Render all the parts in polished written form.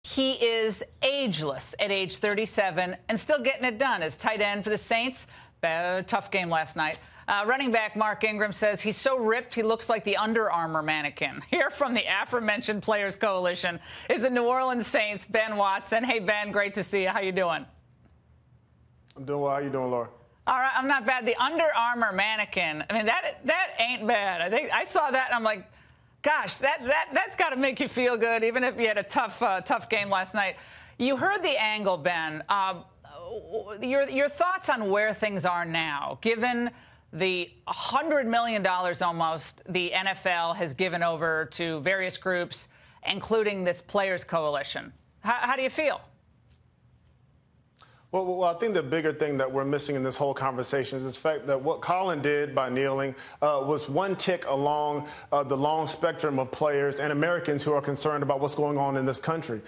He is ageless at age 37 and still getting it done as tight end for the Saints. Tough game last night. Running back Mark Ingram says he's so ripped he looks like the Under Armour mannequin. Here from the aforementioned Players Coalition is the New Orleans Saints, Ben Watson. Hey, Ben, great to see you. How you doing? I'm doing well. How you doing, Laura? All right, I'm not bad. The Under Armour mannequin, I mean, that ain't bad. I think I saw that and I'm like, gosh, that's got to make you feel good, even if you had a tough game last night. You heard the angle, Ben. Your thoughts on where things are now, given the $100 million almost the NFL has given over to various groups, including this Players Coalition. How do you feel? Well, I think the bigger thing that we're missing in this whole conversation is the fact that what Colin did by kneeling was one tick along the long spectrum of players and Americans who are concerned about what's going on in this country.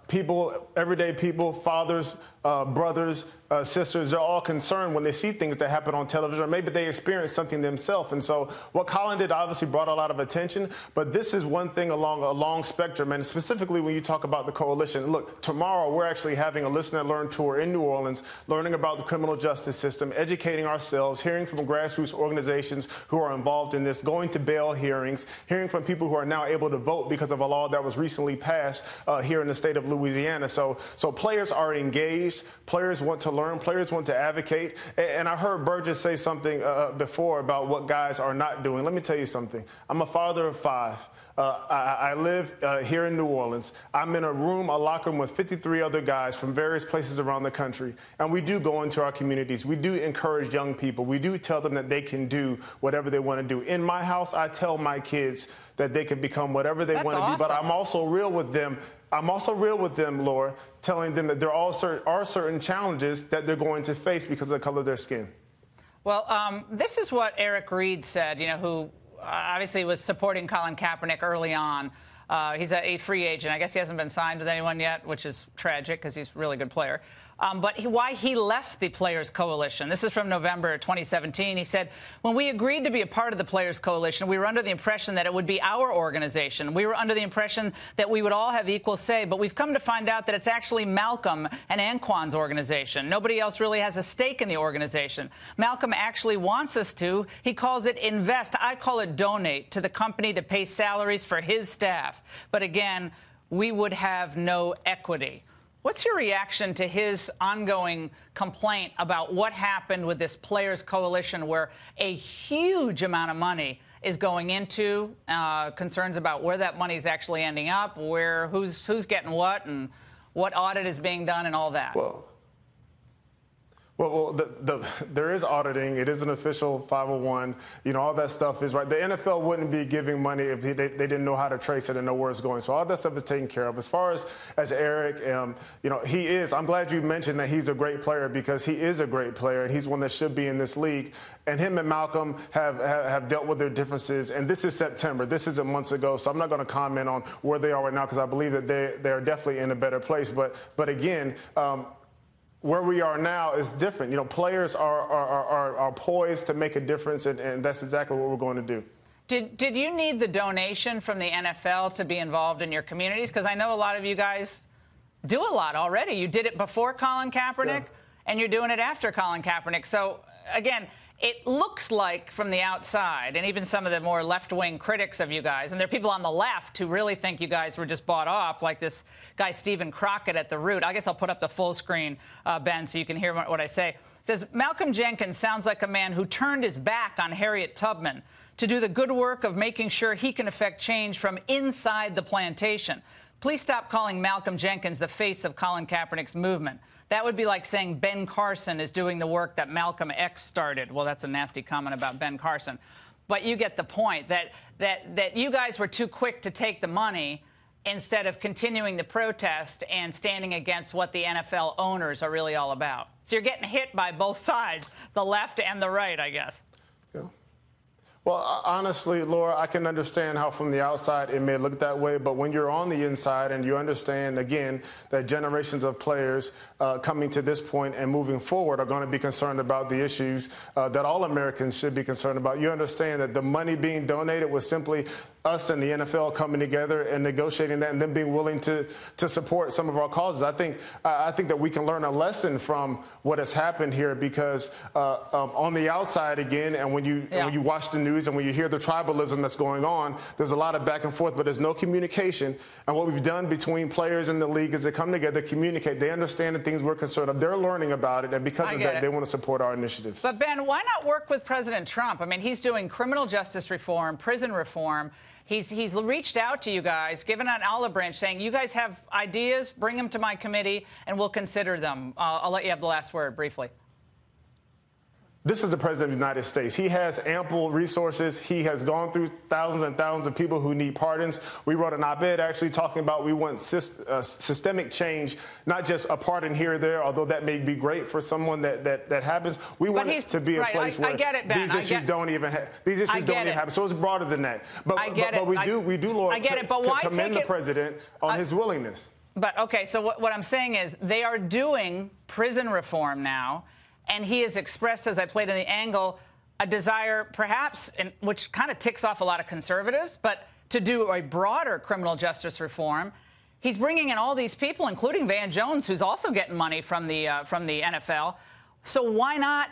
People, everyday people, fathers, brothers, sisters, they're all concerned when they see things that happen on television, or maybe they experience something themselves. And so what Colin did obviously brought a lot of attention, but this is one thing along a long spectrum, and specifically when you talk about the coalition. Look, tomorrow we're actually having a Listen and Learn tour in New Orleans, learning about the criminal justice system, educating ourselves, hearing from grassroots organizations who are involved in this, going to bail hearings, hearing from people who are now able to vote because of a law that was recently passed here in the state of Louisiana. So players are engaged. Players want to learn. Players want to advocate. And I heard Burgess say something before about what guys are not doing. Let me tell you something. I'm a father of 5. I live here in New Orleans. I'm in a locker room with 53 other guys from various places around the country. And we do go into our communities. We do encourage young people. We do tell them that they can do whatever they want to do. In my house, I tell my kids that they can become whatever they want to be. But I'm also real with them. Laura, telling them that there are certain challenges that they're going to face because of the color of their skin. Well, this is what Eric Reed said, who obviously was supporting Colin Kaepernick early on. He's a free agent. I guess he hasn't been signed with anyone yet, which is tragic because he's a really good player. But why he left the Players Coalition. This is from November 2017. He said, when we agreed to be a part of the Players Coalition, we were under the impression that it would be our organization. We were under the impression that we would all have equal say. But we've come to find out that it's actually Malcolm and Anquan's organization. Nobody else really has a stake in the organization. Malcolm actually wants us to. He calls it invest. I call it donate to the company to pay salaries for his staff. But again, we would have no equity. What's your reaction to his ongoing complaint about what happened with this Players Coalition, where a huge amount of money is going into concerns about where that money is actually ending up, who's getting what, and what audit is being done, and all that? Well, there is auditing. It is an official 501. All that stuff is right. The NFL wouldn't be giving money if they didn't know how to trace it and know where it's going. So all that stuff is taken care of. As far as Eric, he is. I'm glad you mentioned that he's a great player, because he is a great player, and he's one that should be in this league. And him and Malcolm have dealt with their differences. And this is September. This isn't months ago. So I'm not going to comment on where they are right now, because I believe that they're definitely in a better place. But again, where we are now is different. Players are poised to make a difference, and that's exactly what we're going to do. Did you need the donation from the NFL to be involved in your communities? Because I know a lot of you guys do a lot already. You did it before Colin Kaepernick, and you're doing it after Colin Kaepernick. So, again, it looks like from the outside, and even some of the more left-wing critics of you guys, and there are people on the left who really think you guys were just bought off, like this guy Stephen Crockett at The Root. I guess I'll put up the full screen, Ben, so you can hear what I say. It says, Malcolm Jenkins sounds like a man who turned his back on Harriet Tubman to do the good work of making sure he can affect change from inside the plantation. Please stop calling Malcolm Jenkins the face of Colin Kaepernick's movement. That would be like saying Ben Carson is doing the work that Malcolm X started. Well, that's a nasty comment about Ben Carson. But you get the point that you guys were too quick to take the money instead of continuing the protest and standing against what the NFL owners are really all about. So you're getting hit by both sides, the left and the right, I guess. Yeah. Well, honestly, Laura, I can understand how from the outside it may look that way, but when you're on the inside and you understand, again, that generations of players coming to this point and moving forward are going to be concerned about the issues that all Americans should be concerned about, you understand that the money being donated was simply us and the NFL coming together and negotiating that, and then being willing to support some of our causes. I think that we can learn a lesson from what has happened here, because on the outside again, and when you watch the news and when you hear the tribalism that's going on, there's a lot of back and forth, but there's no communication. And what we've done between players in the league is they come together, communicate. They understand the things we're concerned of. They're learning about it, and because of that, they want to support our initiatives. But Ben, why not work with President Trump? I mean, he's doing criminal justice reform, prison reform. He's reached out to you guys, given an olive branch, saying, you guys have ideas, bring them to my committee, and we'll consider them. I'll let you have the last word briefly. This is the President of the United States. He has ample resources. He has gone through thousands and thousands of people who need pardons. We wrote an op-ed actually talking about we want systemic change, not just a pardon here or there, although that may be great for someone that happens. We want it to be a place where these issues don't even happen. So it's broader than that. But we do, Lord, commend the President on his willingness. But, okay, so what I'm saying is they are doing prison reform now. And he has expressed, as I played in the angle, a desire perhaps, which kind of ticks off a lot of conservatives, but to do a broader criminal justice reform. He's bringing in all these people, including Van Jones, who's also getting money from the NFL. So why not,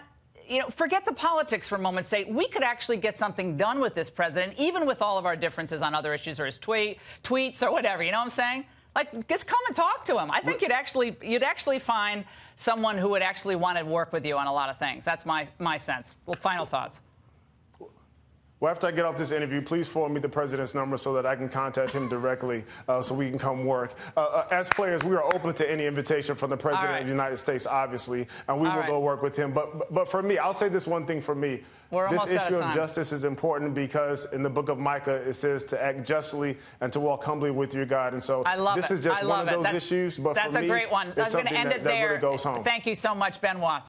forget the politics for a moment's sake. We could actually get something done with this president, even with all of our differences on other issues or his tweets or whatever. You know what I'm saying? Like, just come and talk to him. I think you'd actually find someone who would actually want to work with you on a lot of things. That's my sense. Well, final thoughts. Well, after I get off this interview, please forward me the president's number so that I can contact him directly so we can come work. As players, we are open to any invitation from the president of the United States, obviously, and we will go work with him. But for me, I'll say this one thing for me. This issue of justice is important because in the book of Micah, it says to act justly and to walk humbly with your God. And so this is just one of those issues. But that's for me, a great one. It's something that really goes home. Thank you so much, Ben Watts.